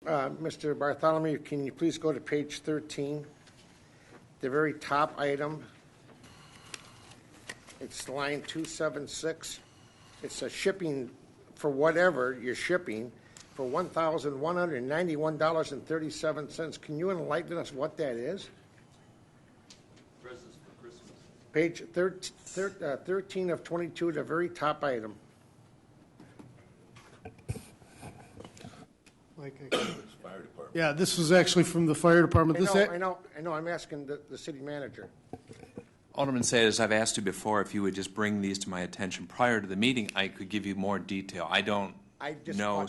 Mr. Bartholomew, can you please go to page 13? The very top item. It's line 276. It's a shipping for whatever you're shipping for $1,191.37. Can you enlighten us what that is? Presents for Christmas. Page 13 of 22, the very top item. Fire department. Yeah, this was actually from the fire department. I know. I'm asking the city manager. Alderman Sayers, I've asked you before if you would just bring these to my attention prior to the meeting. I could give you more detail. I don't know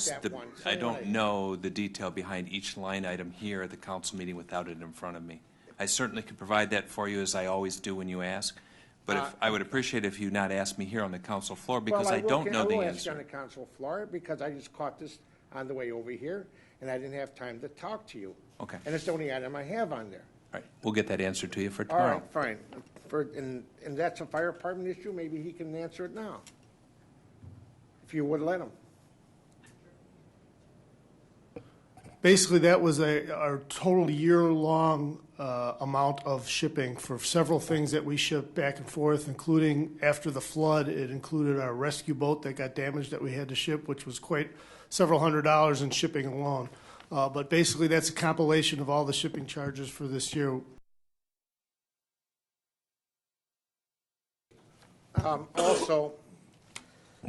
the detail behind each line item here at the council meeting without it in front of me. I certainly could provide that for you, as I always do when you ask. But I would appreciate if you not ask me here on the council floor, because I don't know the answer. I will ask you on the council floor because I just caught this on the way over here, and I didn't have time to talk to you. Okay. And it's the only item I have on there. All right. We'll get that answer to you for tomorrow. All right, fine. And that's a fire department issue. Maybe he can answer it now, if you would let him. Basically, that was our total year-long amount of shipping for several things that we shipped back and forth, including after the flood. It included our rescue boat that got damaged that we had to ship, which was quite several $100s in shipping alone. But basically, that's a compilation of all the shipping charges for this year. Also,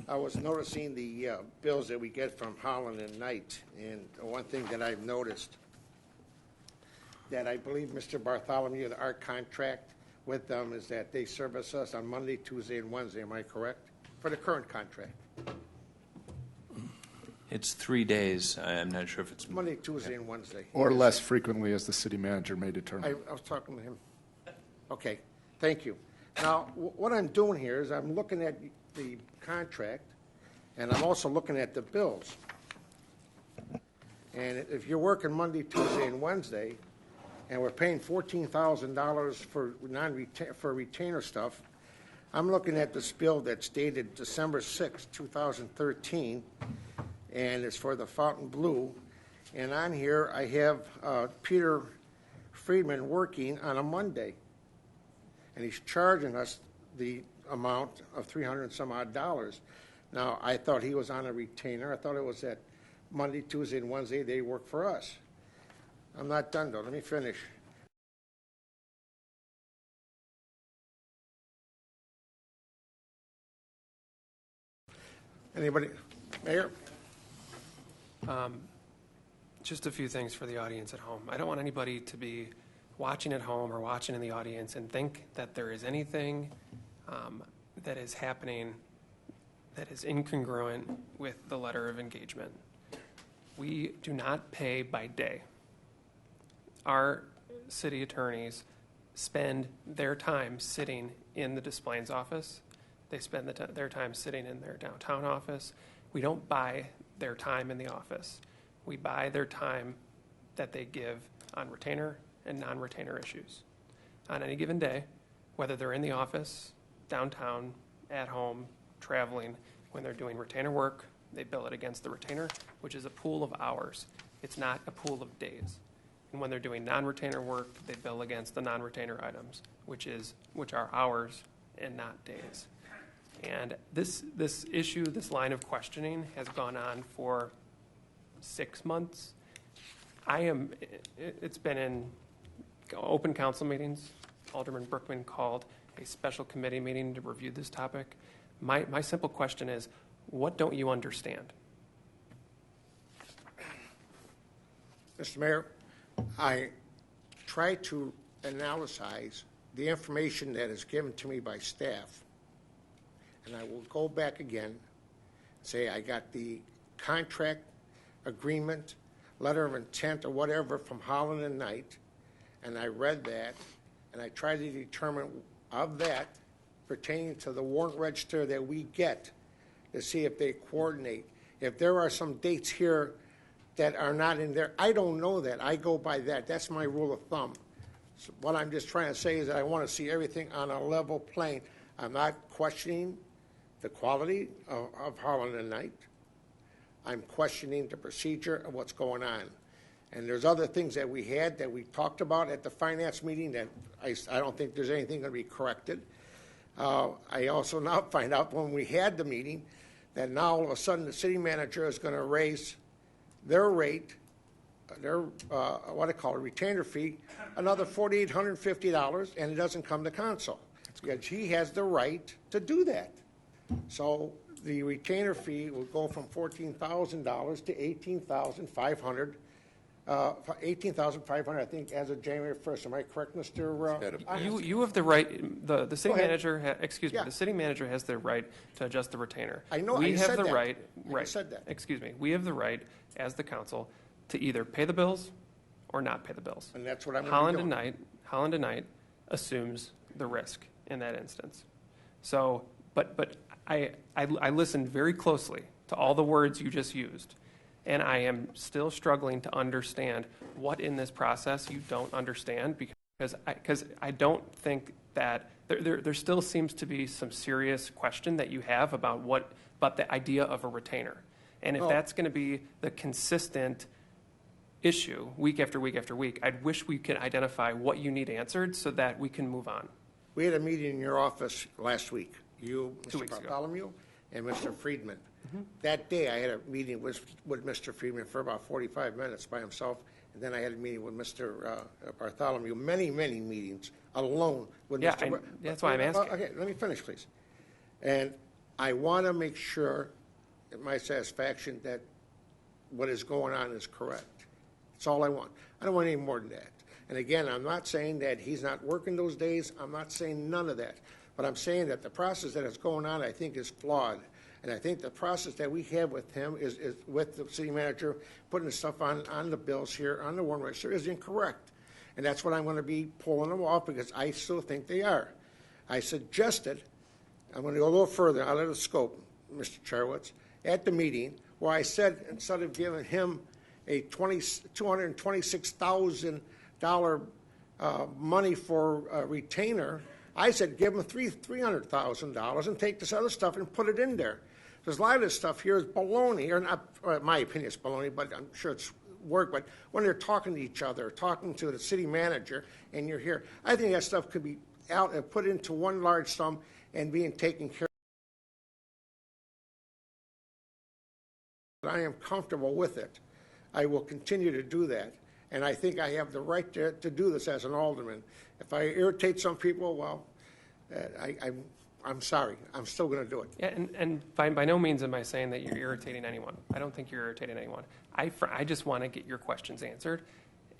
I was noticing the bills that we get from Holland and Knight, and one thing that I've noticed that I believe, Mr. Bartholomew, that our contract with them is that they service us on Monday, Tuesday, and Wednesday. Am I correct? For the current contract. It's 3 days. I'm not sure if it's Monday, Tuesday, and Wednesday. Or less frequently, as the city manager may determine. I was talking to him. Okay, thank you. Now, what I'm doing here is I'm looking at the contract, and I'm also looking at the bills. And if you're working Monday, Tuesday, and Wednesday, and we're paying $14,000 for retainer stuff, I'm looking at this bill that's dated December 6, 2013, and it's for the Fountain Blue. And on here, I have Peter Friedman working on a Monday. And he's charging us the amount of $300 and some odd. Now, I thought he was on a retainer. I thought it was that Monday, Tuesday, and Wednesday they work for us. I'm not done, though. Let me finish. Anybody? Mayor? Just a few things for the audience at home. I don't want anybody to be watching at home or watching in the audience and think that there is anything that is happening that is incongruent with the letter of engagement. We do not pay by day. Our city attorneys spend their time sitting in the Displays office. They spend their time sitting in their downtown office. We don't buy their time in the office. We buy their time that they give on retainer and non-retainer issues. On any given day, whether they're in the office, downtown, at home, traveling, when they're doing retainer work, they bill it against the retainer, which is a pool of hours. It's not a pool of days. And when they're doing non-retainer work, they bill against the non-retainer items, which are hours and not days. And this issue, this line of questioning has gone on for 6 months. It's been in open council meetings. Alderman Brookman called a special committee meeting to review this topic. My simple question is, what don't you understand? Mr. Mayor, I try to analyze the information that is given to me by staff, and I will go back again and say I got the contract agreement, letter of intent, or whatever from Holland and Knight, and I read that, and I tried to determine of that pertaining to the warrant register that we get to see if they coordinate. If there are some dates here that are not in there, I don't know that. I go by that. That's my rule of thumb. So what I'm just trying to say is that I want to see everything on a level plane. I'm not questioning the quality of Holland and Knight. I'm questioning the procedure of what's going on. And there's other things that we talked about at the finance meeting that I don't think there's anything going to be corrected. I also now find out when we had the meeting that now all of a sudden the city manager is going to raise their rate, their what I call a retainer fee, another $4,850, and it doesn't come to council. Because he has the right to do that. So the retainer fee will go from $14,000 to $18,500. $18,500, I think, as of January 1st. Am I correct, Mr.? You have the right, the city Go ahead. manager, Yeah. the city manager has the right to adjust the retainer. I know, We I have said the that. right, I right, said that. excuse me, we have the right, as the council, to either pay the bills or not pay the bills. And that's what I'm going to be doing. Holland and Knight assumes the risk in that instance. So, but I listened very closely to all the words you just used, and I am still struggling to understand what in this process you don't understand, because I don't think that there still seems to be some serious question that you have about the idea of a retainer. And if that's going to be the consistent issue week after week after week, I'd wish we could identify what you need answered so that we can move on. We had a meeting in your office last week, you, 2 Mr. weeks ago. Bartholomew, and Mr. Friedman. That day, I had a meeting with Mr. Friedman for about 45 minutes by himself, and then I had a meeting with Mr. Bartholomew, many meetings alone with Yeah, Mr. that's why I'm asking. Okay, let me finish, please. And I want to make sure, at my satisfaction, that what is going on is correct. That's all I want. I don't want any more than that. And again, I'm not saying that he's not working those days. I'm not saying none of that. But I'm saying that the process that is going on, I think, is flawed. And I think the process that we have with him is with the city manager putting the stuff on the bills here, on the warrant register, is incorrect. And that's what I'm going to be pulling them off, because I still think they are. I suggested, I'm going to go a little further out of the scope, Mr. Charwitz, at the meeting, where I said, instead of giving him a $226,000 money for a retainer, I said give him $300,000 and take this other stuff and put it in there. There's a lot of this stuff here is baloney, or not, in my opinion it's baloney, but I'm sure it's work. But when they're talking to each other, talking to the city manager, and you're here, I think that stuff could be out and put into one large sum and being taken care of. I am comfortable with it. I will continue to do that. And I think I have the right to do this as an alderman. If I irritate some people, well, I'm sorry. I'm still going to do it. Yeah, and by no means am I saying that you're irritating anyone. I don't think you're irritating anyone. I just want to get your questions answered.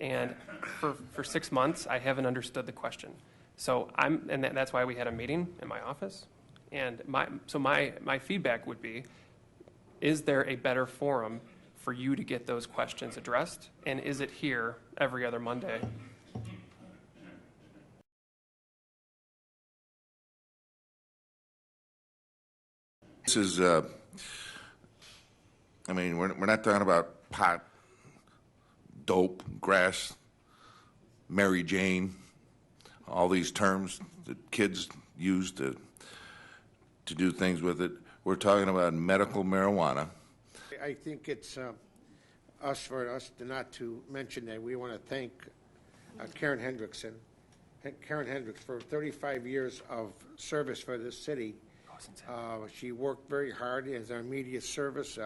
And for 6 months, I haven't understood the question. So that's why we had a meeting in my office. And my feedback would be, is there a better forum for you to get those questions addressed? And is it here every other Monday? This is, I mean, we're not talking about pot, dope, grass, Mary Jane, all these terms that kids use to do things with it. We're talking about medical marijuana. I think it's for us not to mention that we want to thank Karen Hendrickson. Karen Hendricks, for 35 years of service for this city. She worked very hard as our media service.